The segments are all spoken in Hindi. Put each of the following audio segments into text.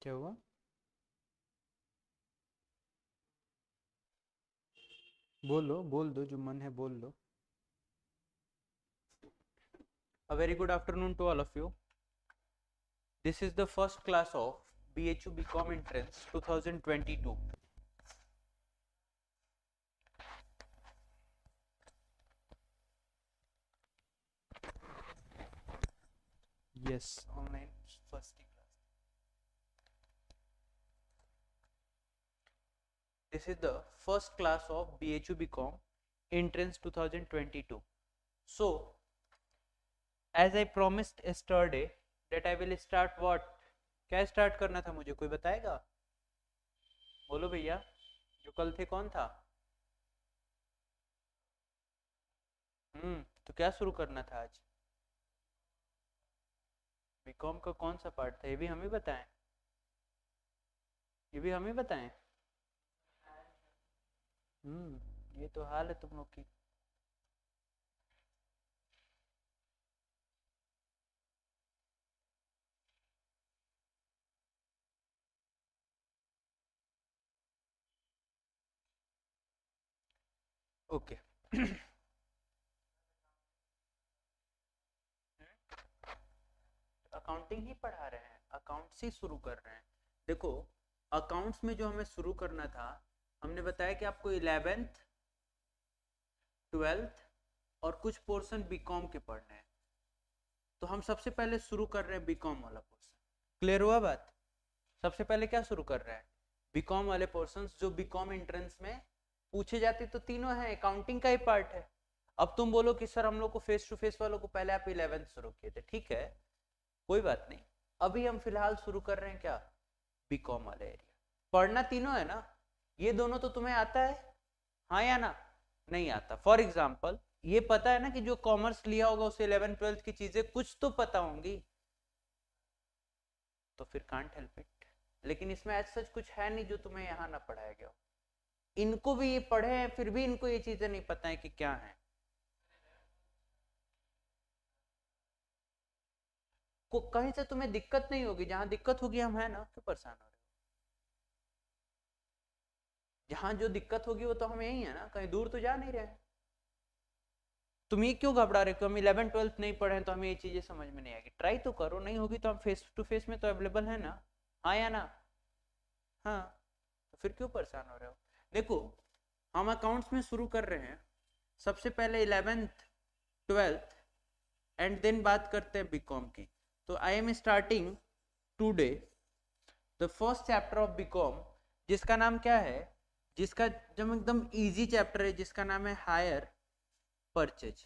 क्या हुआ? बोलो, बोल दो, जो मन है बोल लो. A very good afternoon to all of you. This is the first class of BHU BCom Entrance 2022. Yes, online first class. This is the first class of BHU BCom Entrance 2022. So, as I promised yesterday that I will start what? क्या स्टार्ट करना था मुझे कोई बताएगा? बोलो भैया, जो कल थे कौन था? तो क्या शुरू करना था आज? बीकॉम का कौन सा पार्ट था ये भी हम ही बताएं? ये भी हम ही बताएं? ये तो हाल है तुम लोग की. ओके. अकाउंटिंग ही पढ़ा रहे हैं, अकाउंट्स ही शुरू कर रहे हैं. देखो, अकाउंट्स में जो हमें शुरू करना था, हमने बताया कि आपको 11th 12th और कुछ पोर्शन बीकॉम के पढ़ने हैं. तो हम सबसे पहले शुरू कर रहे हैं बीकॉम वाला पोर्शन. क्लियर हुआ बात? सबसे पहले क्या शुरू कर रहे हैं? बीकॉम वाले पोर्शंस जो बीकॉम एंट्रेंस में पूछे जाते तो तीनों हैं, अकाउंटिंग का ही पार्ट है. अब तुम बोलो कि सर हम लोग को फेस टू फेस वालों को पहले आप 11th शुरू किए थे. ठीक है, कोई बात नहीं. अभी हम फिलहाल शुरू कर रहे हैं क्या? बीकॉम वाले एरिया. पढ़ना तीनों है ना? ये दोनों तो तुम्हें आता है, हाँ या ना? नहीं आता. फॉर एग्जाम्पल ये पता है ना कि जो कॉमर्स लिया होगा उसे 11th 12th की चीजें कुछ तो पता होंगी, तो फिर कांट हेल्प इट. लेकिन इसमें ऐसा सच कुछ है नहीं जो तुम्हें यहाँ ना पढ़ाया गया हो. इनको भी ये पढ़े हैं फिर भी इनको ये चीजें नहीं पता है कि क्या है. को कहीं से तुम्हें दिक्कत नहीं होगी, जहां दिक्कत होगी हम है ना, क्यों परेशान हो रहे हो? जहां जो दिक्कत होगी वो तो हम यही है ना, कहीं दूर तो जा नहीं रहे हैं. तुम ये क्यों घबरा रहे हो? हम 11th 12th नहीं पढ़े तो हमें ये चीजें समझ में नहीं आएगी. ट्राई तो करो, नहीं होगी तो हम फेस टू फेस में तो अवेलेबल है ना, हाँ या ना? हाँ, तो फिर क्यों परेशान हो रहे हो? देखो, हम अकाउंट्स में शुरू कर रहे हैं. सबसे पहले 11th 12th एंड देन बात करते हैं बीकॉम की. तो I am starting today the first chapter of BCom, जिसका नाम क्या है? जिसका जब एकदम इजी चैप्टर है, जिसका नाम है हायर परचेज.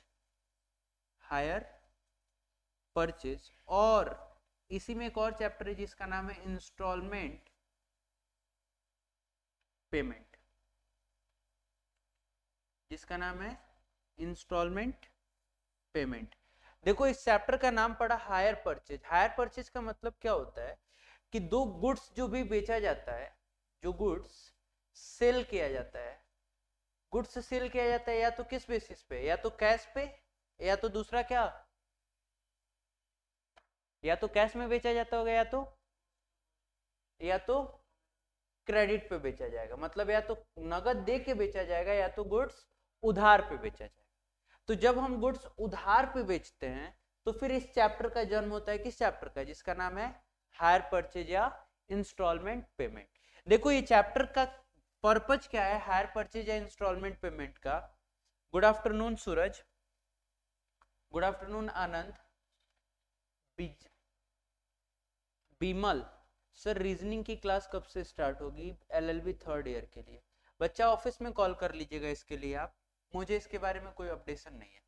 Hire purchase. और इसी में एक और चैप्टर है जिसका नाम है इंस्टॉलमेंट पेमेंट. जिसका नाम है इंस्टॉलमेंट पेमेंट. देखो, इस चैप्टर का नाम पड़ा हायर परचेज. हायर परचेज का मतलब क्या होता है कि दो गुड्स जो भी बेचा जाता है, जो गुड्स सेल किया जाता है, गुड्स सेल किया जाता है या तो किस बेसिस पे? या तो कैश पे, या तो दूसरा क्या, या तो कैश में बेचा जाता होगा, या तो क्रेडिट पे बेचा जाएगा. मतलब या तो नगद दे के बेचा जाएगा या तो गुड्स उधार पे बेचा जाएगा. तो जब हम गुड्स उधार पे बेचते हैं तो फिर इस चैप्टर का जन्म होता है. किस चैप्टर का? जिसका नाम है हायर परचेज या इंस्टॉलमेंट पेमेंट. देखो, ये चैप्टर का पर्पज क्या है हायर परचेज या इंस्टॉलमेंट पेमेंट का? गुड आफ्टरनून सूरज, गुड आफ्टरनून आनंद, बीमल. सर रीजनिंग की क्लास कब से स्टार्ट होगी? एलएलबी थर्ड ईयर के लिए. बच्चा ऑफिस में कॉल कर लीजिएगा इसके लिए आप, मुझे इसके बारे में कोई अपडेशन नहीं है.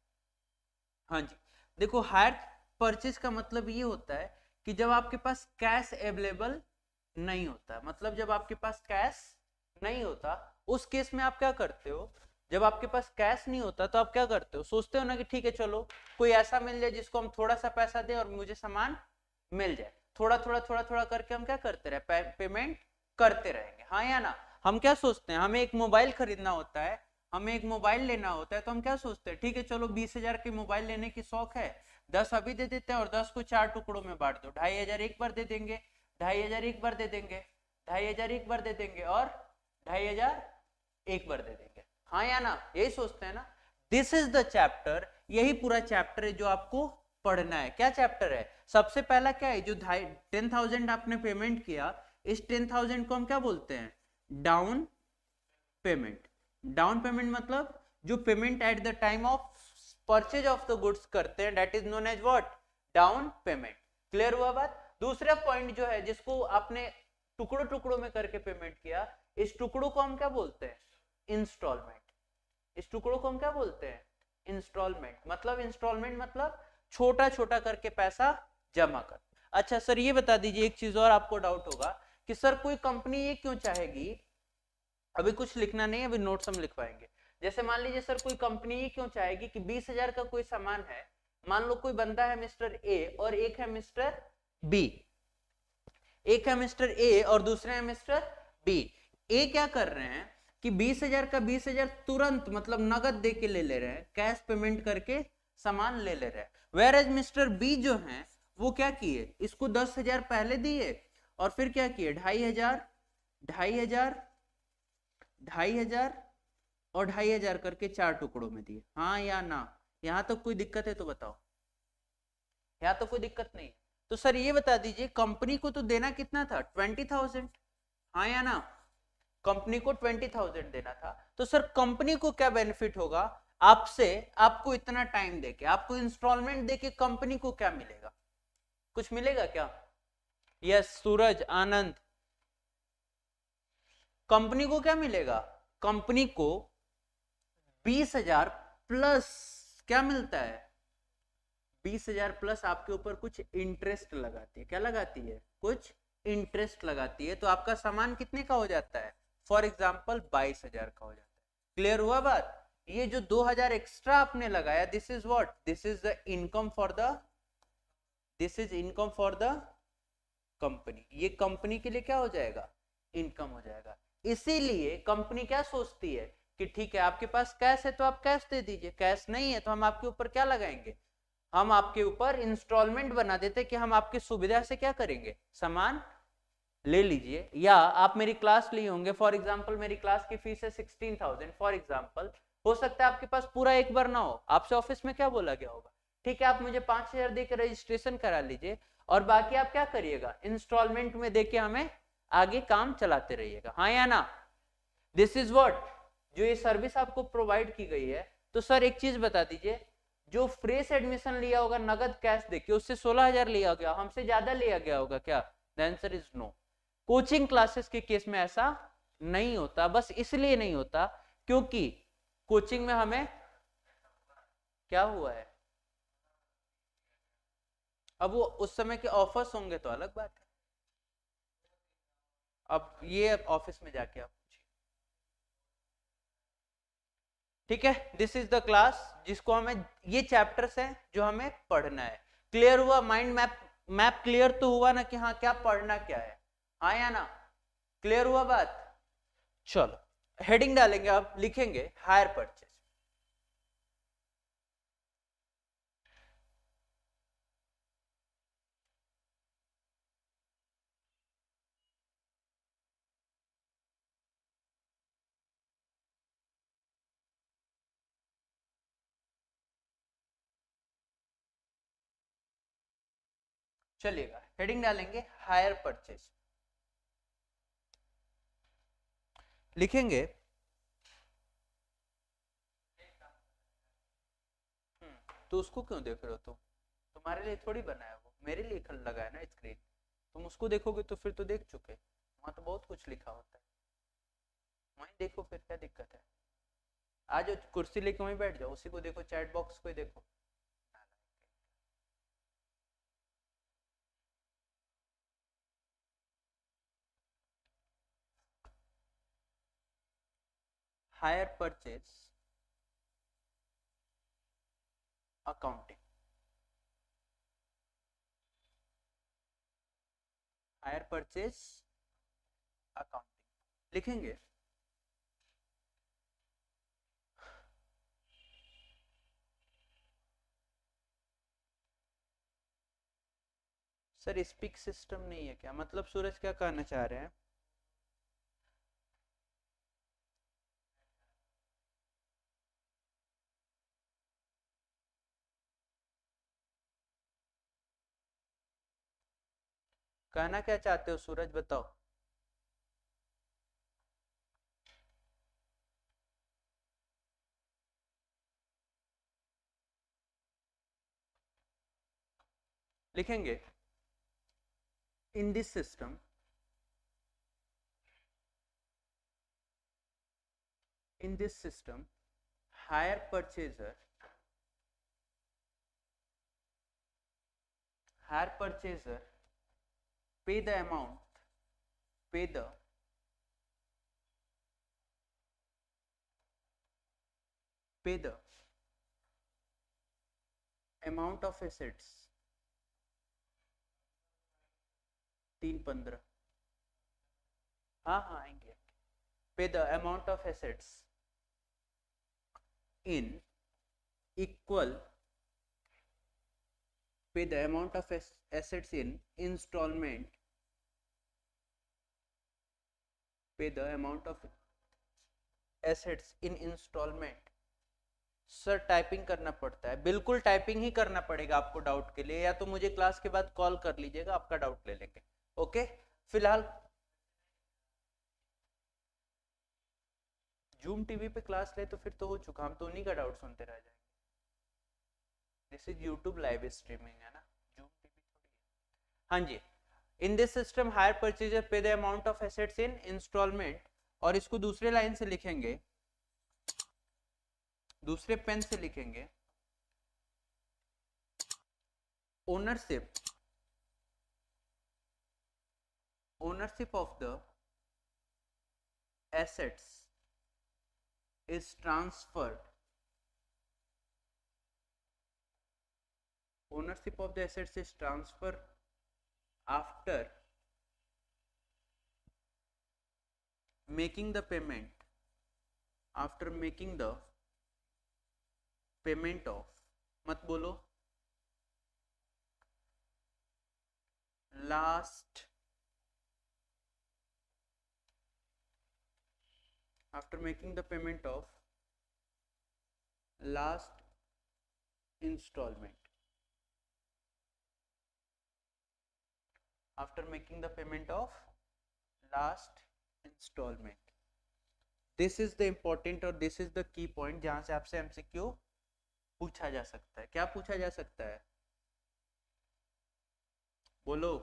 हाँ जी. देखो, हायर परचेज का मतलब ये होता है कि जब आपके पास कैश अवेलेबल नहीं होता, मतलब जब आपके पास कैश नहीं होता, उस केस में आप क्या करते हो? जब आपके पास कैश नहीं होता तो आप क्या करते हो? सोचते हो ना कि ठीक है चलो कोई ऐसा मिल जाए जिसको हम थोड़ा सा पैसा दें और मुझे सामान मिल जाए. थोड़ा थोड़ा थोड़ा थोड़ा करके हम क्या करते रहे? पेमेंट करते रहेंगे, हाँ या ना? हम क्या सोचते हैं? हमें एक मोबाइल खरीदना होता है, हमें एक मोबाइल लेना होता है, तो हम क्या सोचते हैं? ठीक है चलो 20,000 की मोबाइल लेने की शौक है, 10 अभी दे देते हैं और 10 को 4 टुकड़ों में बांट दो, 2,500 एक बार दे देंगे, 2,500 एक बार दे देंगे, 2,500 एक बार दे देंगे और 2,500 एक बार दे देंगे। हाँ या ना, यही सोचते हैं ना। दिस इज द चैप्टर, यही पूरा चैप्टर है जो आपको पढ़ना है। क्या चैप्टर है? सबसे पहला क्या है, जो 10,000 आपने पेमेंट किया, इस 10,000 को हम क्या बोलते हैं? Down payment. डाउन पेमेंट मतलब जो payment at the time of purchase of the goods करते हैं, that is known as what? Down payment. Clear हुआ बात? दूसरा पॉइंट जो है, जिसको आपने टुकड़ों टुकड़ों में करके पेमेंट किया, इस टुकड़ों को हम क्या बोलते हैं? इंस्टॉलमेंट। इस टुकड़ों को हम क्या बोलते हैं? इंस्टॉलमेंट। मतलब इंस्टॉलमेंट मतलब छोटा छोटा करके पैसा जमा कर। अच्छा सर ये बता दीजिए, एक चीज और आपको डाउट होगा कि सर कोई कंपनी ये क्यों चाहेगी, अभी कुछ लिखना नहीं है, अभी नोट्स हम लिखवाएंगे। जैसे मान लीजिए सर कोई कंपनी ये क्यों चाहेगी कि 20,000 का कोई सामान है, मान लो कोई बंदा है मिस्टर ए और एक है मिस्टर बी, एक है मिस्टर ए और दूसरे है मिस्टर बी। ए क्या कर रहे हैं कि 20,000 का 20,000 तुरंत मतलब नगद दे के ले रहे हैं, कैश पेमेंट करके सामान ले रहे हैं। वेयर एज मिस्टर बी जो है वो क्या किए, इसको 10,000 पहले दिए और फिर क्या किए, 2,500 2,500 2,500 और 2,500 करके 4 टुकड़ों में दिए। हाँ या ना? यहां तक कोई दिक्कत है तो बताओ। यहाँ तो कोई दिक्कत नहीं। तो सर ये बता दीजिए, कंपनी को तो देना कितना था? 20,000। हाँ या ना? कंपनी को 20,000 देना था। तो सर कंपनी को क्या बेनिफिट होगा आपसे, आपको इतना टाइम देके, आपको इंस्टॉलमेंट देके कंपनी को क्या मिलेगा? कुछ मिलेगा क्या? यस सूरज, आनंद, कंपनी को क्या मिलेगा? कंपनी को 20,000 प्लस क्या मिलता है? 20,000 प्लस आपके ऊपर कुछ इंटरेस्ट लगाती है। क्या लगाती है? कुछ इंटरेस्ट लगाती है। तो आपका सामान कितने का हो जाता है? फॉर एग्जाम्पल 22,000 का हो जाता है। क्लियर हुआ बात? ये जो 2,000 एक्स्ट्रा आपने लगाया, this is what? This is the income for the, this is income for the company. ये कंपनी के लिए क्या हो जाएगा? इनकम हो जाएगा। इसीलिए कंपनी क्या सोचती है कि ठीक है आपके पास कैश है तो आप कैश दे दीजिए, कैश नहीं है तो हम आपके ऊपर क्या लगाएंगे? हम आपके ऊपर इंस्टॉलमेंट बना देते कि हम आपकी सुविधा से क्या करेंगे, सामान ले लीजिए। या आप मेरी क्लास लिए होंगे, फॉर एग्जांपल मेरी क्लास की फीस है 16,000 फॉर एग्जांपल, हो सकता है आपके पास पूरा एक बार ना हो, आपसे ऑफिस में क्या बोला गया होगा, ठीक है आप मुझे 5,000 देकर रजिस्ट्रेशन करा लीजिए और बाकी आप क्या करिएगा, इंस्टॉलमेंट में देके हमें आगे काम चलाते रहिएगा। हाँ या ना? दिस इज व्हाट, जो ये सर्विस आपको प्रोवाइड की गई है। तो सर एक चीज बता दीजिए, जो फ्रेश एडमिशन लिया होगा नगद कैश देके, उससे 16,000 लिया गया, हमसे ज्यादा लिया गया होगा क्या? The answer is no. Coaching classes के केस में ऐसा नहीं होता, बस इसलिए नहीं होता क्योंकि कोचिंग में हमें क्या हुआ है, अब वो उस समय के ऑफर्स होंगे तो अलग बात है। अब ये ऑफिस में जाके आप, ठीक है, दिस इज द क्लास जिसको हमें, ये चैप्टर्स हैं जो हमें पढ़ना है। क्लियर हुआ? माइंड मैप, मैप क्लियर तो हुआ ना कि हाँ क्या पढ़ना क्या है? हाँ या ना? क्लियर हुआ बात? चलो हेडिंग डालेंगे, आप लिखेंगे हायर परचेज। चलिएगा हेडिंग डालेंगे हायर परचेज, लिखेंगे तो उसको क्यों देख रहे हो तुम? तुम्हारे लिए थोड़ी बना है वो, मेरे लिए खल लगा है ना स्क्रीन। तुम उसको देखोगे तो फिर तो देख चुके, वहां तो बहुत कुछ लिखा होता है, वहीं देखो फिर क्या दिक्कत है? आज कुर्सी लेके वहीं बैठ जाओ, उसी को देखो, चैट बॉक्स को ही देखो। Hire purchase accounting, hire purchase accounting लिखेंगे। सर स्पीक सिस्टम नहीं है क्या? मतलब सूरज क्या कहना चाह रहे हैं? कहना क्या चाहते हो सूरज, बताओ। लिखेंगे इन this system, in this system hire purchaser pay the amount, pay the amount of assets 315, हाँ हाँ आएंगे, pay the amount of assets in equal, pay the amount of assets in installment, pay the amount of assets in installment। Sir typing करना पड़ता है, बिल्कुल टाइपिंग ही करना पड़ेगा आपको डाउट के लिए, या तो मुझे क्लास के बाद कॉल कर लीजिएगा, आपका डाउट ले लेंगे। ओके, फिलहाल जूम टीवी पे क्लास ले तो फिर तो हो चुका, हम तो उन्हीं का डाउट सुनते रह जाएंगे। This is YouTube live streaming है ना, जूम टीवी थोड़ी है। हाँ जी, in this system hire purchaser pay the amount of assets in installment, और इसको दूसरे लाइन से लिखेंगे, दूसरे पेन से लिखेंगे, ownership of the assets is transferred, ownership of the assets is transferred after making the payment, after making the payment of, मत बोलो, last, after making the payment of last installment, after making the payment of last installment। This is the important और this is the key point जहां से आपसे एमसीक्यू पूछा जा सकता है। क्या पूछा जा सकता है, बोलो।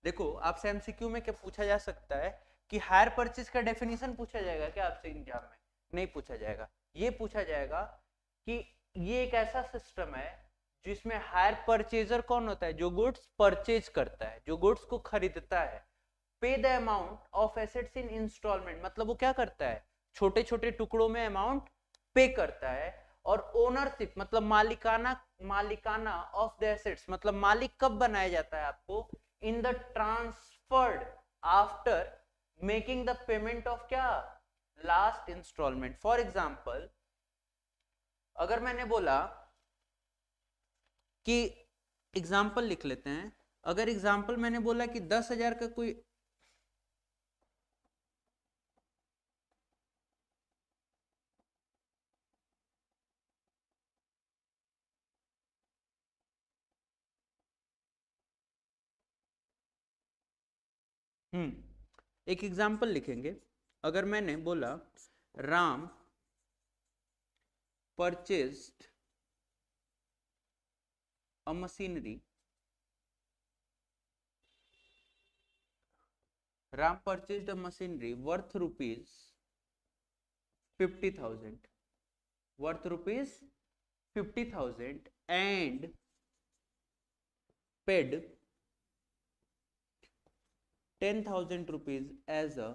देखो आपसे एमसीक्यू में क्या पूछा जा सकता है कि हायर परचेज का डेफिनेशन पूछा जाएगा क्या आपसे एग्जाम में? नहीं पूछा जाएगा। ये पूछा जाएगा कि ये एक ऐसा सिस्टम है जिसमें हायर परचेजर कौन होता है? जो गुड्स परचेज करता है, जो गुड्स को खरीदता है। Pay the amount of assets in instalment, मतलब वो क्या करता है? छोटे छोटे टुकड़ों में अमाउंट पे करता है। और ओनरशिप मतलब मालिकाना ऑफ द एसेट्स, मतलब मालिक कब बनाया जाता है आपको? In the transferred after making the payment of क्या? Last installment. फॉर एग्जाम्पल अगर मैंने बोला कि एग्जाम्पल लिख लेते हैं, अगर एग्जाम्पल मैंने बोला कि 10,000 का कोई एक एग्जाम्पल लिखेंगे। अगर मैंने बोला Ram purchased a machinery, Ram purchased a machinery worth rupees 50,000, worth rupees 50,000 and paid 10,000 rupees as a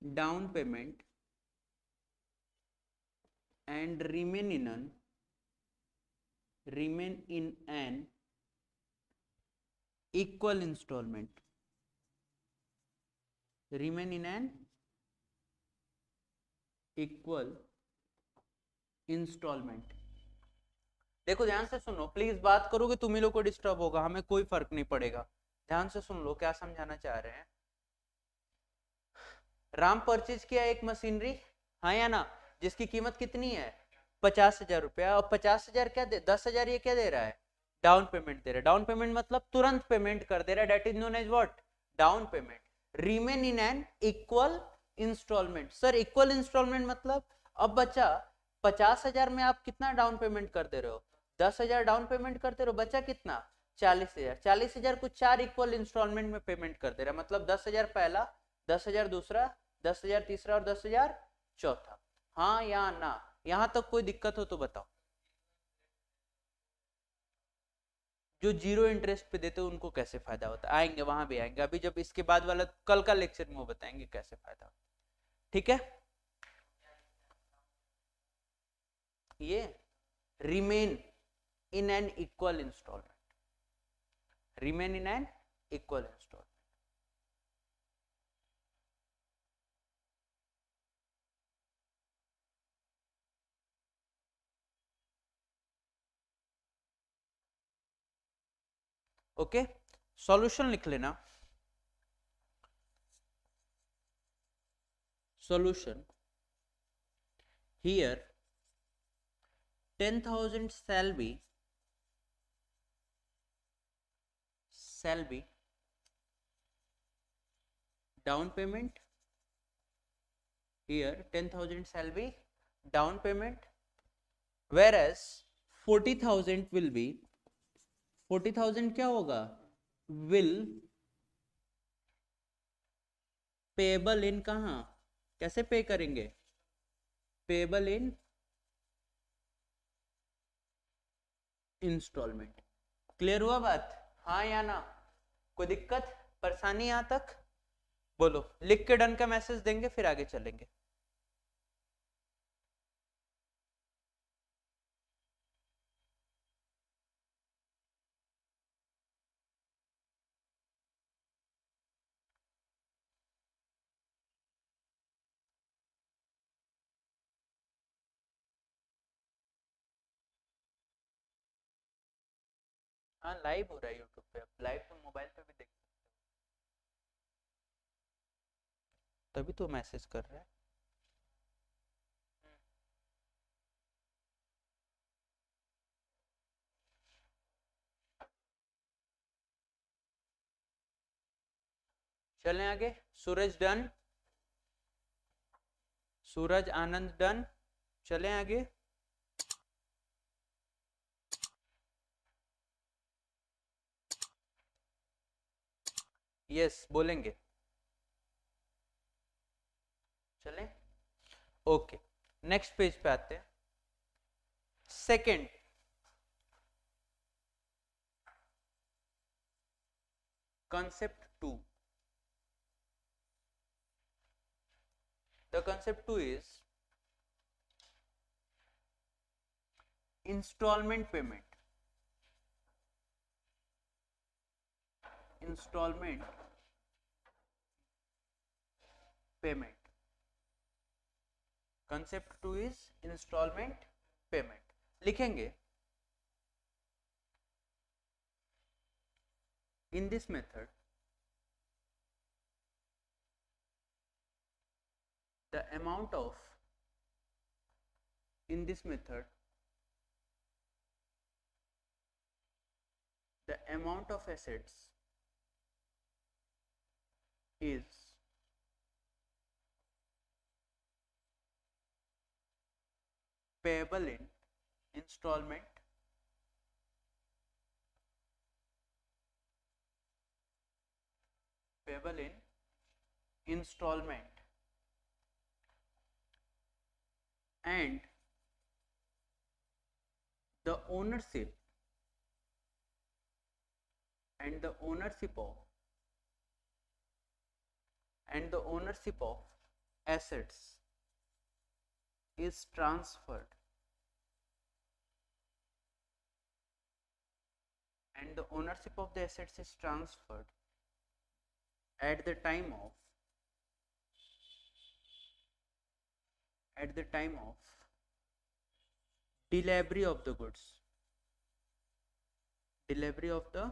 down payment and remain in an equal installment, remain in an equal installment। देखो ध्यान से सुनो, प्लीज बात करोगे तुम ही लोग को डिस्टर्ब होगा, हमें कोई फर्क नहीं पड़ेगा। ध्यान से सुन लो क्या समझाना चाह रहे हैं। राम परचेज किया एक मशीनरी, हाँ या ना, जिसकी कीमत कितनी है 50,000 रुपया, और 50,000 क्या दे, 10,000 ये क्या दे रहा है, डाउन पेमेंट दे रहा है। डाउन पेमेंट मतलब तुरंत पेमेंट कर दे रहा है, that is known as what, down payment. Remain in an equal instalment. Sir equal instalment मतलब, अब बचा 50,000 में आप कितना डाउन पेमेंट कर दे रहे हो, 10,000 डाउन पेमेंट करते रहो, बचा कितना 40,000। 40,000 को 4 इक्वल इंस्टॉलमेंट में पेमेंट कर दे रहा है, मतलब 10,000 पहला, 10,000 दूसरा, 10,000 तीसरा और 10,000 चौथा। हाँ या ना, यहां तक कोई दिक्कत हो तो बताओ। जो जीरो इंटरेस्ट पे देते हैं उनको कैसे फायदा होता है, आएंगे वहां भी आएंगे, अभी जब इसके बाद वाला कल का लेक्चर में वो बताएंगे कैसे फायदा होता है। ठीक है, ये remain in an equal instalment, remain in an equal instalment. Okay, solution लिख लेना। Solution, here 10,000 shall be down payment, here 10,000 shall be down payment, whereas 40,000 will be, 40,000 क्या होगा, will payable in, कहाँ कैसे पे करेंगे, पेबल इन इंस्टॉलमेंट। क्लियर हुआ बात, हाँ या ना, कोई दिक्कत परेशानी यहां तक, बोलो। लिख के डन का मैसेज देंगे फिर आगे चलेंगे। हाँ लाइव हो रहा है यूट्यूब पे, अब लाइव तो मोबाइल पे भी देख, तभी तो मैसेज कर रहा है। चलें आगे, सूरज डन, सूरज आनंद डन, चलें आगे। यस बोलेंगे, चलें। ओके, नेक्स्ट पेज पे आते हैं। Second, concept 2, the concept 2 is installment payment, installment payment, concept 2 is installment payment। लिखेंगे in this method the amount of, in this method the amount of assets is payable in installment, payable in installment, and the ownership, and the ownership of, and the ownership of assets is transferred, and the ownership of the assets is transferred at the time of, at the time of delivery of the goods, delivery of the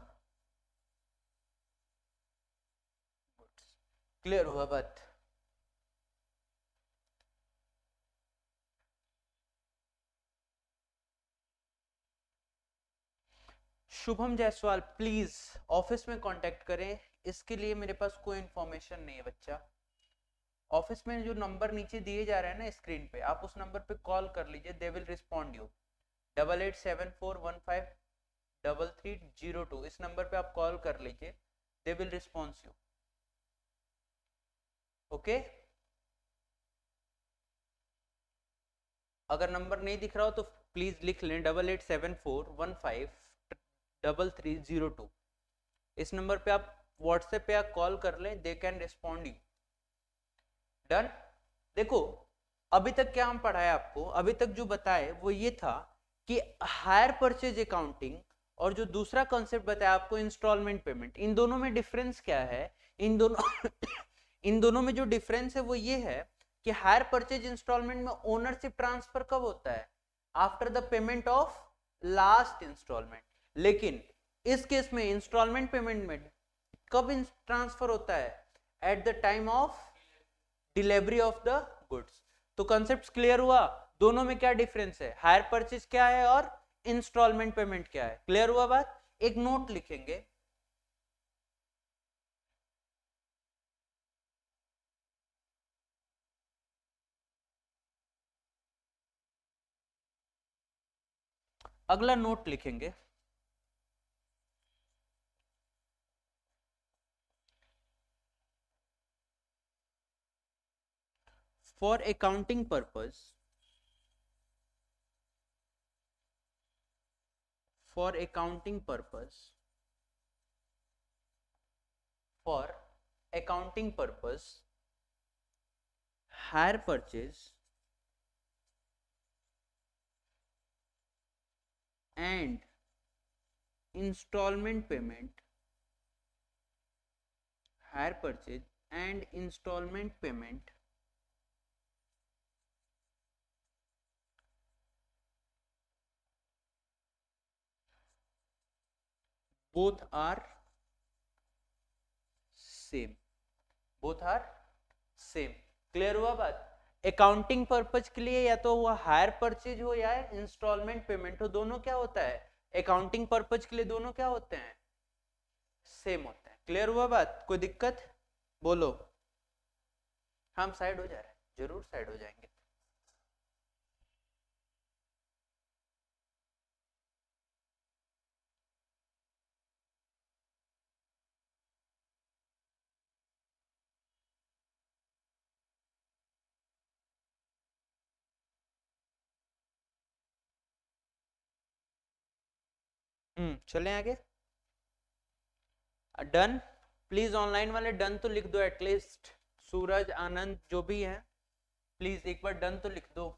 goods. Clear हुआ बात? शुभम जायसवाल प्लीज ऑफिस में कांटेक्ट करें, इसके लिए मेरे पास कोई इंफॉर्मेशन नहीं है बच्चा। ऑफिस में जो नंबर नीचे दिए जा रहे हैं ना स्क्रीन पे, आप उस नंबर पे कॉल कर लीजिए, दे विल रिस्पॉन्ड यू। 8874153302 इस नंबर पे आप कॉल कर लीजिए, they will response you. Okay, अगर नंबर नहीं दिख रहा हो तो प्लीज लिख लें 8874153302। इस नंबर पे आप व्हाट्सएप पे आप कॉल कर लें, they can respond you. Done. देखो अभी तक क्या हम पढ़ाए आपको, अभी तक जो बताए वो ये था कि हायर परचेज अकाउंटिंग और जो दूसरा कॉन्सेप्ट बताया आपको इंस्टॉलमेंट पेमेंट, इन दोनों में डिफरेंस क्या है। इन दोनों इन दोनों में जो डिफरेंस है वो ये है कि हायर परचेज इंस्टॉलमेंट में ओनरशिप ट्रांसफर कब होता है, after the payment of last instalment. लेकिन इस केस में इंस्टॉलमेंट पेमेंट में कब ट्रांसफर होता है, eight the time of delivery of the goods. तो कॉन्सेप्ट क्लियर हुआ, दोनों में क्या डिफरेंस है, हायर परचेज क्या है और इंस्टॉलमेंट पेमेंट क्या है। क्लियर हुआ बात? एक नोट लिखेंगे, अगला नोट लिखेंगे, for accounting purpose, for accounting purpose, for accounting purpose hire purchase and installment payment, hire purchase and installment payment both are same, both are same। Clear हुआ बात? अकाउंटिंग पर्पज के लिए या तो वो हायर परचेज हो या इंस्टॉलमेंट पेमेंट हो, दोनों क्या होता है, अकाउंटिंग पर्पज के लिए दोनों क्या होते हैं, सेम होते हैं। क्लियर हुआ बात? कोई दिक्कत बोलो। हम साइड हो जा रहे हैं, जरूर साइड हो जाएंगे। चलें आगे। डन। प्लीज ऑनलाइन वाले डन तो लिख दो एटलीस्ट, सूरज आनंद जो भी हैं प्लीज एक बार डन तो लिख दो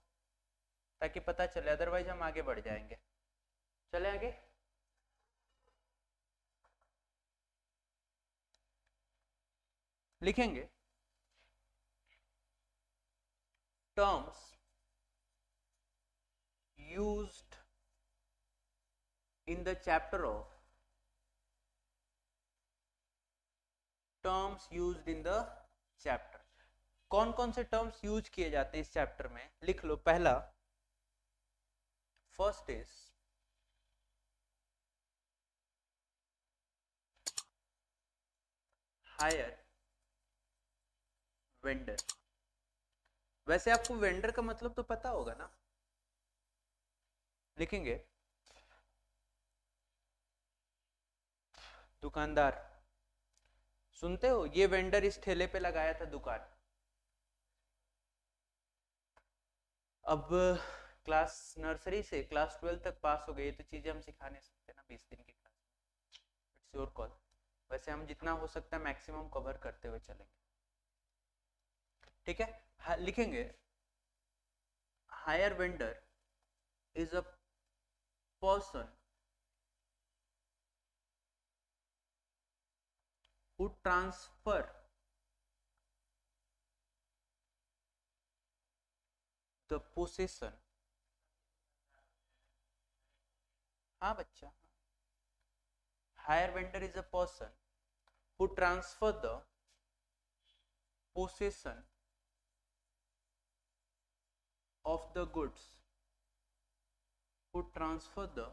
ताकि पता चले, अदरवाइज हम आगे बढ़ जाएंगे। चले आगे। लिखेंगे terms used in the chapter of, terms used in the chapter. कौन कौन से टर्म्स यूज किए जाते हैं इस चैप्टर में, लिख लो। पहला, फर्स्ट इज हायर वेंडर। वैसे आपको वेंडर का मतलब तो पता होगा ना, लिखेंगे दुकानदार। सुनते हो, ये वेंडर इस ठेले पे लगाया था दुकान। अब क्लास नर्सरी से क्लास 12 तक पास हो गए तो चीजें हम सिखा नहीं सकते ना 20 दिन की क्लास में। It's your call. वैसे हम जितना हो सकता है मैक्सिमम कवर करते हुए चलेंगे, ठीक है। लिखेंगे higher vendor is a person who transfer the possession, हाँ बच्चा, higher vendor is a person who transfer the possession of the goods, who transfer the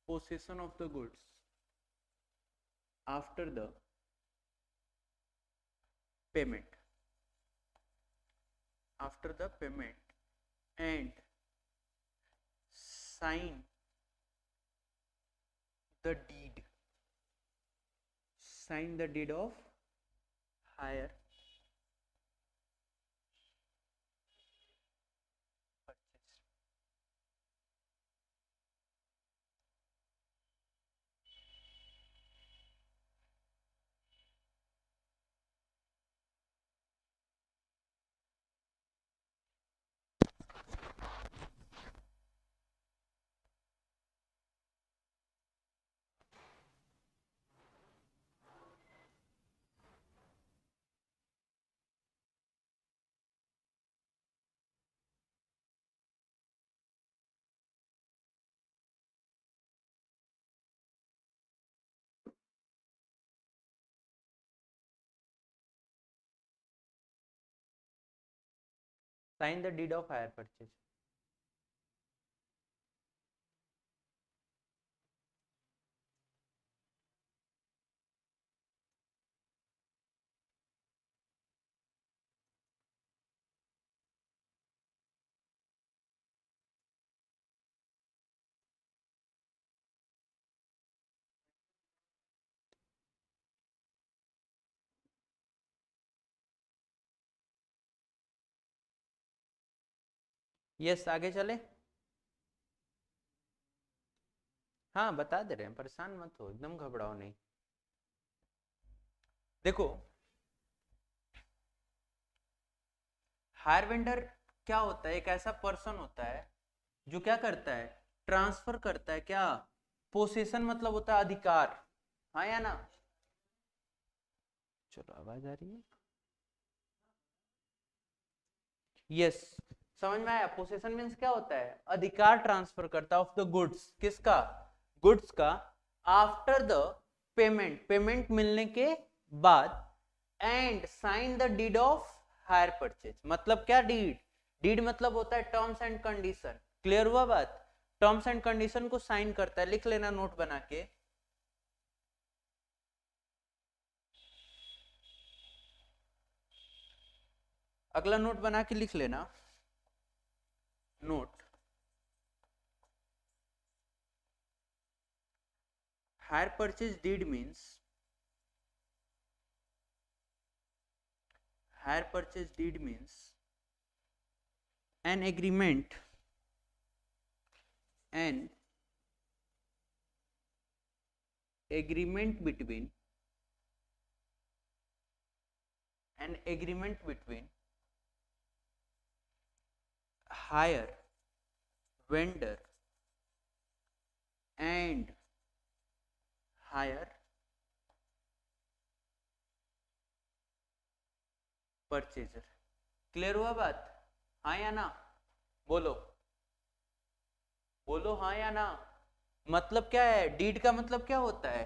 possession of the goods after the payment, after the payment, and sign the deed, sign the deed of hire purchase. Sign the deed of hire purchase. Yes, आगे चले। हाँ, बता दे रहे हैं, परेशान मत हो, एकदम घबराओ नहीं। देखो, हायर वेंडर क्या होता है? एक ऐसा पर्सन होता है जो क्या करता है? ट्रांसफर करता है। क्या? पोसेशन मतलब होता है अधिकार। हाँ या ना? चलो, आवाज आ रही है? यस, समझ में आया? पोसेशन मीन्स क्या होता है? अधिकार ट्रांसफर करता ऑफ द गुड्स। किसका? गुड्स का। आफ्टर द पेमेंट, पेमेंट मिलने के बाद। And sign the deed of hire purchase. मतलब क्या? डीड। डीड मतलब होता है टर्म्स एंड कंडीशन। क्लियर हुआ बात? टर्म्स एंड कंडीशन को साइन करता है। लिख लेना नोट बना के। अगला नोट बना के लिख लेना। Note, hire purchase deed means, hire purchase deed means an agreement, an agreement between, an agreement between hire vendor and hire purchaser। Clear हुआ बात? हाँ या ना? बोलो, बोलो हाँ या ना। मतलब क्या है? डीड का मतलब क्या होता है?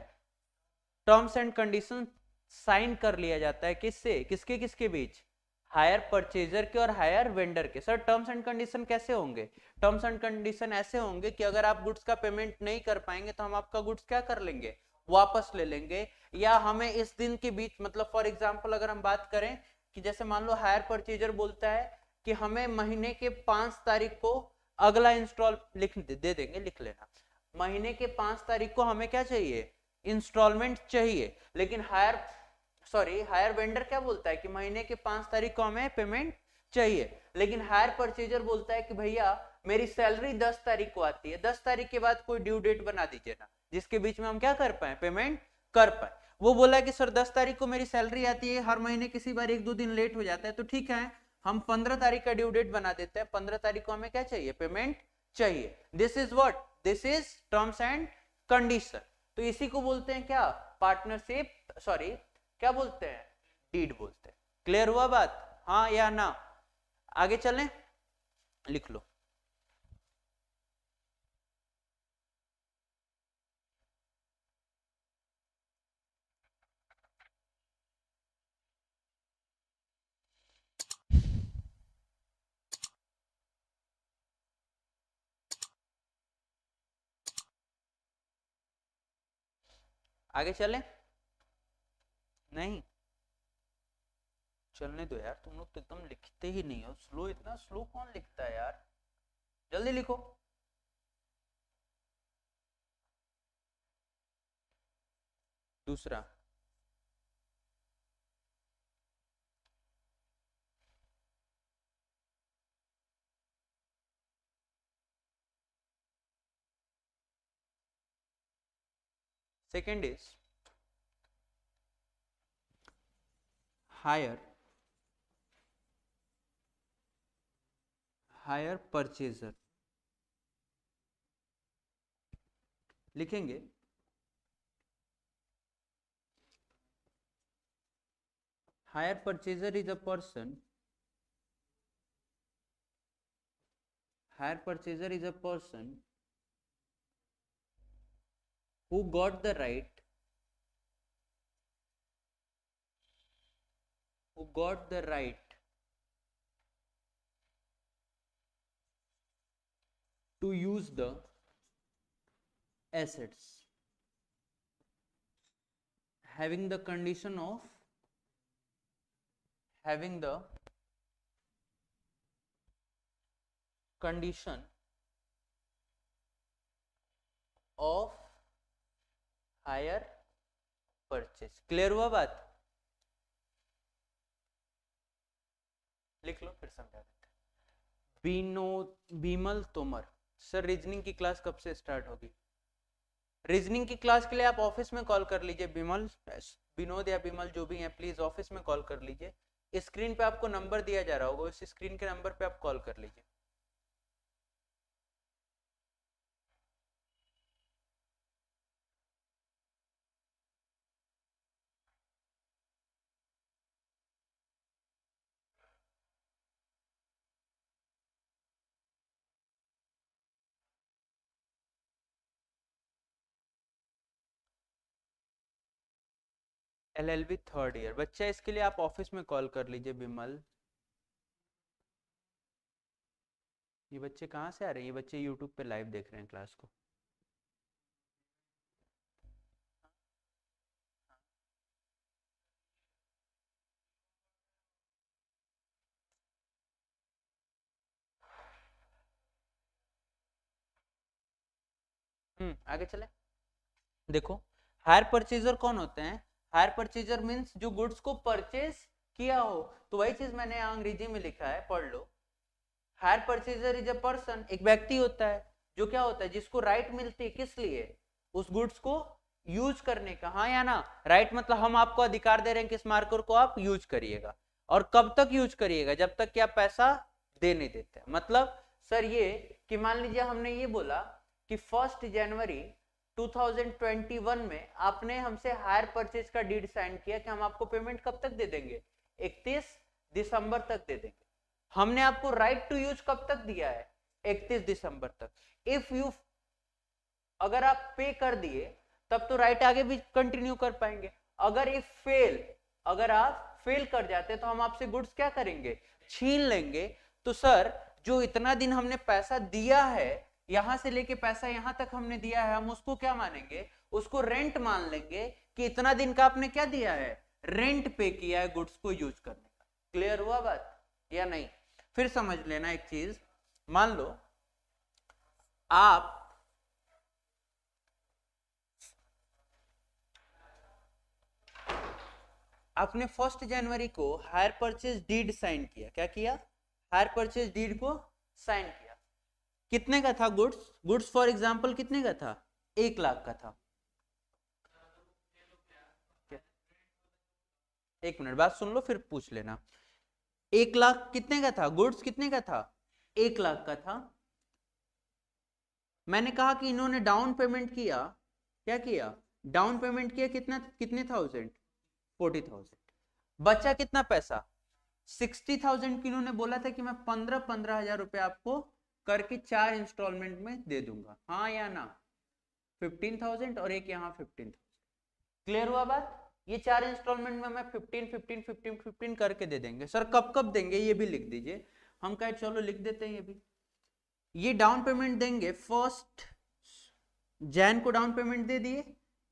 टर्म्स एंड कंडीशन साइन कर लिया जाता है। किससे? किसके किसके बीच? हायर परचेजर के और हायर वेंडर के। सर, टर्म्स एंड कंडीशन कैसे होंगे? टर्म्स एंड कंडीशन ऐसे होंगे कि अगर आप गुड्स का पेमेंट नहीं कर पाएंगे तो हम आपका गुड्स क्या कर लेंगे? वापस ले लेंगे। या हमें इस दिन के बीच, मतलब फॉर एग्जांपल अगर हम बात करें कि जैसे मान लो हायर परचेजर बोलता है कि हमें महीने के 5 तारीख को अगला इंस्टॉल लिख दे देंगे। लिख लेना, महीने के 5 तारीख को हमें क्या चाहिए? इंस्टॉलमेंट चाहिए। लेकिन हायर वेंडर क्या बोलता है कि महीने के 5 तारीख को हमें पेमेंट चाहिए। लेकिन हायर परचेजर बोलता है कि भैया मेरी सैलरी 10 तारीख को आती है, 10 तारीख के बाद कोई ड्यू डेट बना दीजिए ना, जिसके बीच में हम क्या कर पाए? पेमेंट कर पाए। वो बोला कि सर 10 तारीख को मेरी सैलरी आती है, हर महीने किसी बार 1-2 दिन लेट हो जाता है, तो ठीक है हम 15 तारीख का ड्यू डेट बना देते हैं। 15 तारीख को हमें क्या चाहिए? पेमेंट चाहिए। This is what? This is terms and condition. तो इसी को बोलते हैं क्या? पार्टनरशिप, सॉरी क्या बोलते हैं? डीड बोलते हैं। क्लियर हुआ बात? हाँ या ना? आगे चलें, लिख लो। आगे चले? नहीं चलने दो यार, तुम लोग तो एकदम लिखते ही नहीं हो, स्लो, इतना स्लो कौन लिखता है यार, जल्दी लिखो। दूसरा, सेकेंड इज हायर परचेजर, लिखेंगे hire purchaser is a person, hire purchaser is a person who got the right, who got the right to use the assets having the condition of, having the condition of hire purchase. Clear हुआ बात? लिख लो फिर समझा देते। बीमल तोमर। सर रीजनिंग की क्लास कब से स्टार्ट होगी? रीजनिंग की क्लास के लिए आप ऑफिस में कॉल कर लीजिए, विनोद या बिमल जो भी हैं प्लीज ऑफिस में कॉल कर लीजिए। स्क्रीन पे आपको नंबर दिया जा रहा होगा, इस स्क्रीन के नंबर पे आप कॉल कर लीजिए। LLB थर्ड ईयर बच्चा, इसके लिए आप ऑफिस में कॉल कर लीजिए बिमल। ये बच्चे कहाँ से आ रहे हैं? ये बच्चे यूट्यूब पे लाइव देख रहे हैं क्लास को। आगे चले। देखो हायर परचेजर कौन होते हैं? हायर परचेजर मींस जो गुड्स को परचेज किया हो, तो वही चीज मैंने अंग्रेजी में लिखा है, पढ़ लो। Hire purchaser is a person, एक व्यक्ति होता है जो क्या होता है, जिसको राइट मिलती है किस लिए? उस गुड्स को यूज करने का। हाँ या ना? राइट मतलब हम आपको अधिकार दे रहे हैं किस मार्कर को आप यूज करिएगा, और कब तक यूज करिएगा? जब तक कि आप पैसा दे नहीं देते। मतलब सर ये कि मान लीजिए हमने ये बोला कि 1 जनवरी 2021 में आपने हमसे हायर परचेज का डीड साइन किया कि हम आपको पेमेंट कब तक दे देंगे? 31 दिसंबर तक दे देंगे। हमने आपको राइट टू यूज कब तक दिया है? 31 दिसंबर तक। इफ यू, अगर आप पे कर दिए तब तो राइट आगे भी कंटिन्यू कर पाएंगे। अगर इफ फेल, अगर आप फेल कर जाते तो हम आपसे गुड्स क्या करेंगे? छीन लेंगे। तो सर जो इतना दिन हमने पैसा दिया है, यहां से लेके पैसा यहां तक हमने दिया है, हम उसको क्या मानेंगे? उसको रेंट मान लेंगे कि इतना दिन का आपने क्या दिया है? रेंट पे किया है गुड्स को यूज करने का। क्लियर हुआ बात या नहीं? फिर समझ लेना एक चीज, मान लो आप आपने 1 जनवरी को हायर परचेज डीड साइन किया। क्या किया? हायर परचेज डीड को साइन किया। कितने का था गुड्स? गुड्स फॉर एग्जांपल कितने का था? 1 लाख का था। एक मिनट बात सुन लो फिर पूछ लेना। 1 लाख कितने का था? गुड्स कितने का था? 1 लाख का था। मैंने कहा कि इन्होंने डाउन पेमेंट किया। क्या किया? डाउन पेमेंट किया। कितना? कितने थाउजेंड? 40,000। बचा कितना पैसा? 60,000 की इन्होंने बोला था कि मैं 15,000 रुपए आपको करके 4 इंस्टॉलमेंट में दे दूंगा। हाँ या ना? 15,000 और एक यहाँ 15,000। क्लियर हुआ बात? ये 4 इंस्टॉलमेंट में मैं 15 15 15 15 करके दे देंगे। सर कब कब देंगे ये भी लिख दीजिए। हम कहे चलो लिख देते हैं ये भी। ये डाउन पेमेंट देंगे 1 जैन को डाउन पेमेंट दे दिए,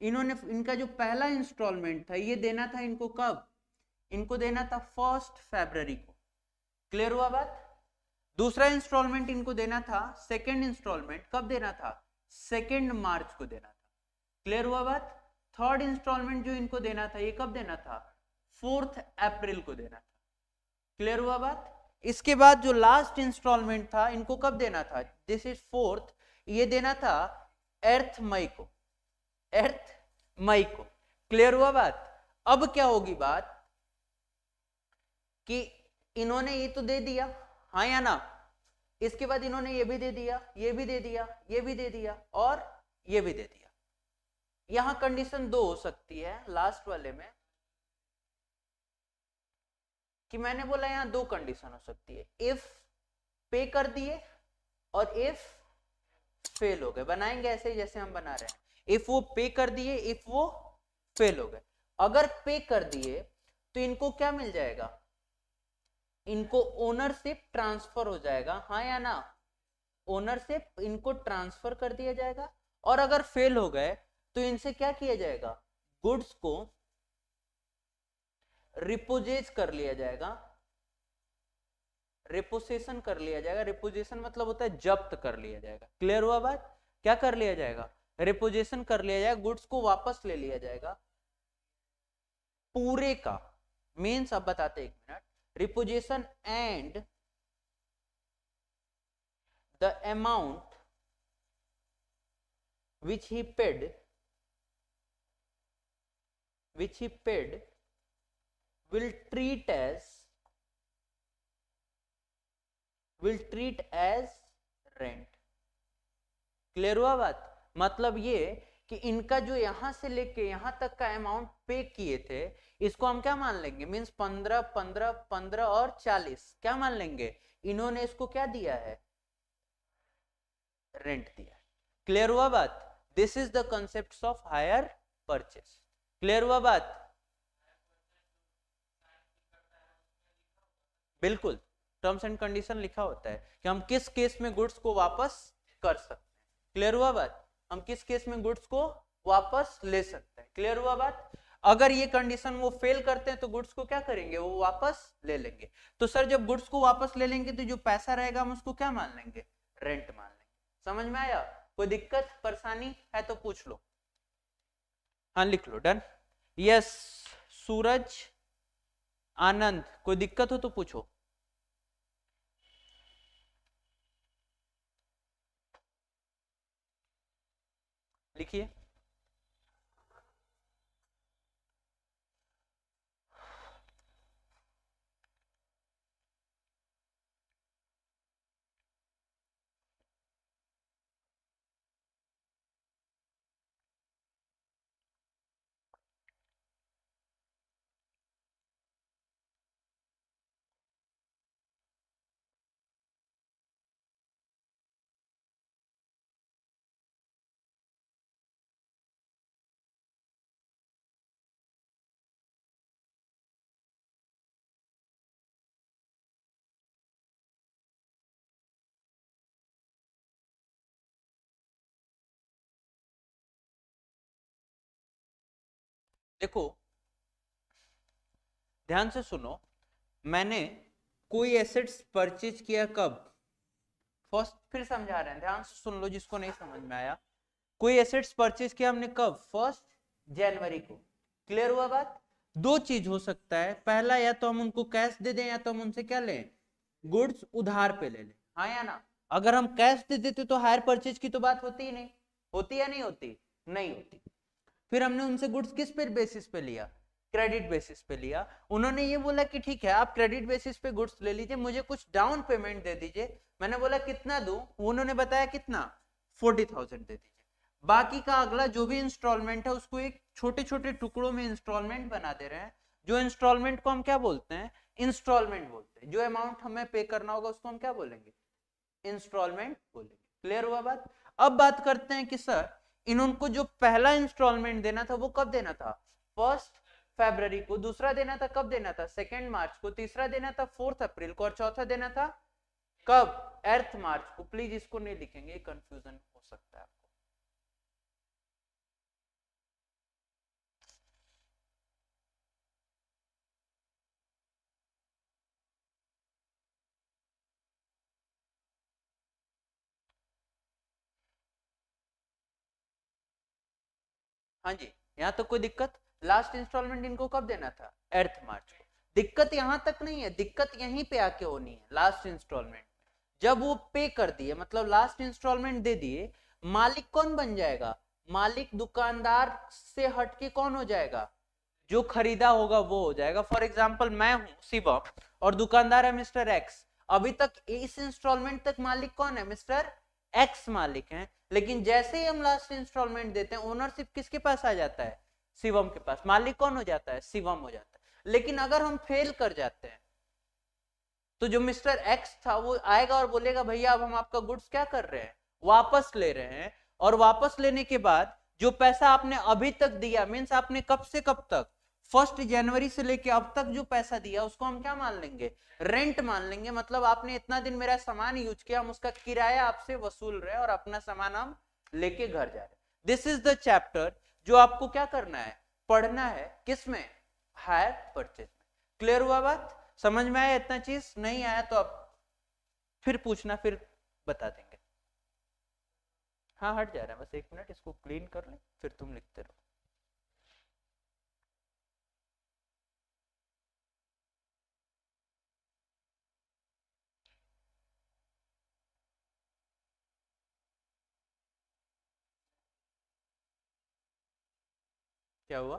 इन्होंने इनका जो पहला इंस्टॉलमेंट था ये देना था इनको कब, इनको देना था 1 फरवरी को। क्लियर हुआ बात। दूसरा इंस्टॉलमेंट इनको देना था, सेकेंड इंस्टॉलमेंट कब देना था, 2 मार्च को देना था। क्लियर हुआ बात। थर्ड इंस्टॉलमेंट जो इनको देना था ये कब देना था, 4 अप्रैल को देना था। क्लियर हुआ बात। इसके बाद जो लास्ट इंस्टॉलमेंट था इनको कब देना था, दिस इज 4th, ये देना था 8 मई को, 8 मई को। क्लियर हुआ बात। अब क्या होगी बात कि इन्होंने ये तो दे दिया, हाँ या ना, इसके बाद इन्होंने ये भी दे दिया, ये भी दे दिया, ये भी दे दिया और ये भी दे दिया। यहां कंडीशन 2 हो सकती है लास्ट वाले में, कि मैंने बोला यहां 2 कंडीशन हो सकती है, इफ पे कर दिए और इफ फेल हो गए। बनाएंगे ऐसे ही जैसे हम बना रहे हैं, इफ वो पे कर दिए, इफ वो फेल हो गए। अगर पे कर दिए तो इनको क्या मिल जाएगा, इनको ओनरशिप ट्रांसफर हो जाएगा, हाँ या ना, ओनरशिप इनको ट्रांसफर कर दिया जाएगा। और अगर फेल हो गए तो इनसे क्या किया जाएगा, गुड्स को रिपोजेज कर लिया जाएगा, रिपोसेशन कर लिया जाएगा। रिपोजेशन मतलब होता है जब्त कर लिया जाएगा। क्लियर हुआ बात। क्या कर लिया जाएगा, रिपोजेशन कर लिया जाएगा, गुड्स को वापस ले लिया जाएगा पूरे का। मीन्स अब बताते एक minute, repossession and the amount which he paid will treat as rent। Clear हुआ बात। मतलब ये कि इनका जो यहां से लेके यहां तक का अमाउंट पे किए थे इसको हम क्या मान लेंगे, मीन्स 15 15 15 और 40 क्या मान लेंगे, इन्होंने इसको क्या दिया है, रेंट दिया। क्लियर हुआ बात। This is the concept of hire purchase. Clear हुआ बात। बिल्कुल, टर्म्स एंड कंडीशन लिखा होता है कि हम किस केस में गुड्स को वापस कर सकते हैं। क्लियर हुआ बात। हम किस केस में गुड्स को वापस ले सकते हैं। क्लियर हुआ बात। अगर ये कंडीशन वो फेल करते हैं तो गुड्स को क्या करेंगे, वो वापस ले लेंगे। तो सर जब गुड्स को वापस ले लेंगे तो जो पैसा रहेगा हम उसको क्या मान लेंगे, रेंट मान लेंगे। समझ में आया। कोई दिक्कत परेशानी है तो पूछ लो। हाँ लिख लो, डन। यस सूरज, आनंद, कोई दिक्कत हो तो पूछो। लिखिए। देखो ध्यान से सुनो, मैंने कोई एसेट्स परचेज किया कब, फर्स्ट, फिर समझा रहे हैं, ध्यान से सुन लो जिसको नहीं समझ में आया। कोई एसेट्स परचेज किया हमने कब, 1 जनवरी को। क्लियर हुआ बात। 2 चीज हो सकता है, पहला या तो हम उनको कैश दे दें या तो हम उनसे क्या लें, गुड्स उधार पे ले लें, हाँ या ना। अगर हम कैश दे देते तो हायर परचेज की तो बात होती ही नहीं, होती या नहीं होती, नहीं होती। फिर हमने उनसे गुड्स किस पे बेसिस पे लिया, क्रेडिट बेसिस पे लिया। उन्होंने ये बोला कि ठीक है आप क्रेडिट बेसिस पे गुड्स ले लीजिए, मुझे कुछ डाउन पेमेंट दे दीजिए। मैंने बोला कितना दूं, उन्होंने बताया कितना, 40,000 दे दीजिए। बाकी का अगला जो भी इंस्टॉलमेंट है उसको एक छोटे छोटे टुकड़ों में इंस्टॉलमेंट बना दे रहे हैं। जो इंस्टॉलमेंट को हम क्या बोलते हैं, इंस्टॉलमेंट बोलते हैं। जो अमाउंट हमें पे करना होगा उसको हम क्या बोलेंगे, इंस्टॉलमेंट बोलेंगे। क्लियर हुआ बात। अब बात करते हैं कि सर इनको जो पहला इंस्टॉलमेंट देना था वो कब देना था, 1 फरवरी को। दूसरा देना था कब देना था, 2 मार्च को। तीसरा देना था 4 अप्रैल को। और चौथा देना था कब, 8 मार्च को। प्लीज इसको नहीं लिखेंगे, कंफ्यूजन हो सकता है आपको। हाँ जी, यहाँ तो कोई दिक्कत। लास्ट इंस्टॉलमेंट इनको कब देना था? 8 मार्च को। दिक्कत यहाँ तक नहीं है, दिक्कत यहीं पे आके होनी है लास्ट इंस्टॉलमेंट। जब वो पे कर दिए, मतलब लास्ट इंस्टॉलमेंट दे दिए, मालिक कौन बन जाएगा? मालिक दुकानदार से हटके कौन हो जाएगा? जो खरीदा होगा वो हो जाएगा। फॉर एग्जाम्पल मैं हूं शिवम और दुकानदार है मिस्टर एक्स। अभी तक इस इंस्टॉलमेंट तक मालिक कौन है? मिस्टर एक्स मालिक है। लेकिन जैसे ही हम लास्ट इंस्टॉलमेंट देते हैं, ओनरशिप किसके पास आ जाता है? शिवम के पास। मालिक कौन हो जाता है? शिवम हो जाता है। लेकिन अगर हम फेल कर जाते हैं तो जो मिस्टर एक्स था वो आएगा और बोलेगा भैया अब हम आपका गुड्स क्या कर रहे हैं? वापस ले रहे हैं। और वापस लेने के बाद जो पैसा आपने अभी तक दिया, मीन्स आपने कब से कब तक, 1 जनवरी से लेके अब तक जो पैसा दिया उसको हम क्या मान लेंगे? रेंट मान लेंगे। मतलब आपने इतना दिन मेरा सामान यूज किया, हम उसका किराया आपसे वसूल रहे हैं और अपना सामान हम लेके घर जा रहे हैं। दिस इज द चैप्टर जो आपको क्या करना है? पढ़ना है। किसमें? हायर परचेज में। क्लियर हुआ बात? समझ में आया? इतना चीज नहीं आया तो अब फिर पूछना, फिर बता देंगे। हाँ हट जा रहा है, बस 1 मिनट इसको क्लीन कर ले, फिर तुम लिखते रहो। क्या हुआ?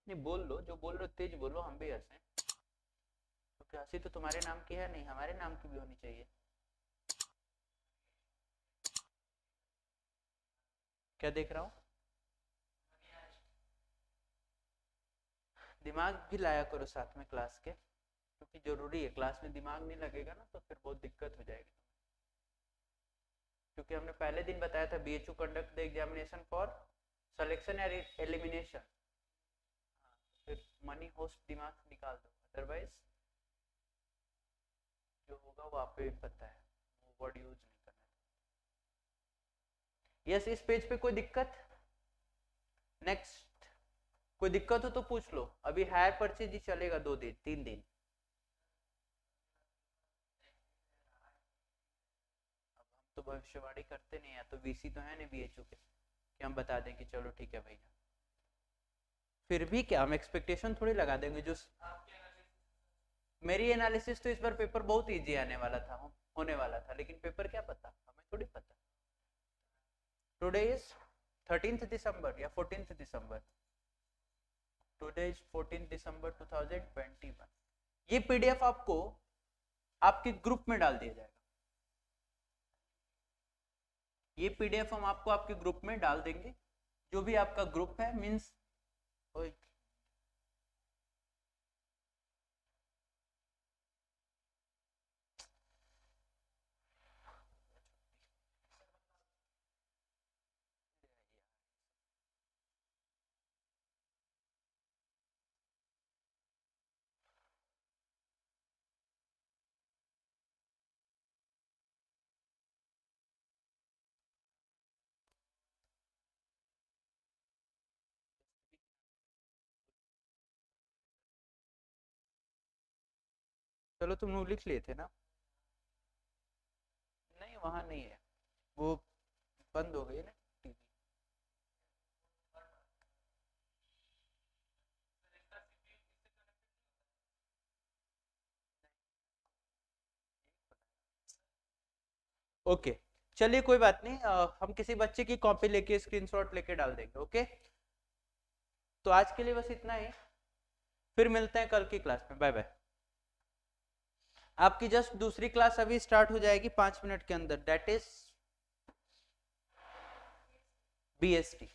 नहीं बोल लो, जो बोल रहे हो तेज बोलो, हम भी हंसे। क्योंकि हंसी तो तुम्हारे नाम की है नहीं, हमारे नाम की भी होनी चाहिए। क्या देख रहा हूँ? दिमाग भी लाया करो साथ में क्लास के, क्योंकि जरूरी है। क्लास में दिमाग नहीं लगेगा ना तो फिर बहुत दिक्कत हो जाएगी। क्योंकि हमने पहले दिन बताया था BHU conduct the examination for selection या एलिमिनेशन। फिर मनी होस्ट दिमाग निकाल दो, अदरवाइज जो होगा वो आप पे भी पता है, वो वर्ड यूज नहीं करना। यस, इस पेज पे कोई दिक्कत? नेक्स्ट। कोई दिक्कत हो तो पूछ लो। अभी हायर परचेज ही चलेगा 2 दिन 3 दिन। अब हम तो भविष्यवाणी करते नहीं, या तो वीसी तो है नहीं बीएचयू के कि हम बता दें कि चलो ठीक है भैया। फिर भी क्या हम एक्सपेक्टेशन थोड़ी लगा देंगे। जो मेरी एनालिसिस तो इस बार पेपर बहुत इजी आने वाला था, होने वाला था, लेकिन पेपर क्या पता, हमें थोड़ी पता। टुडे इज 13th दिसंबर या 14th December. Today is 14th दिसंबर 2021। ये पीडीएफ आपको आपके ग्रुप में डाल दिया जाएगा। ये पीडीएफ हम आपको आपके ग्रुप में डाल देंगे। जो भी आपका ग्रुप है, मीन्स चलो तुम लोग लिख लिए थे ना? नहीं वहां नहीं है, वो बंद हो गई ना टीवी। ओके चलिए कोई बात नहीं, हम किसी बच्चे की कॉपी लेके स्क्रीनशॉट लेके डाल देंगे। ओके तो आज के लिए बस इतना ही, फिर मिलते हैं कल की क्लास में। Bye bye. आपकी जस्ट दूसरी क्लास अभी स्टार्ट हो जाएगी 5 मिनट के अंदर, दैट इज बीएसटी।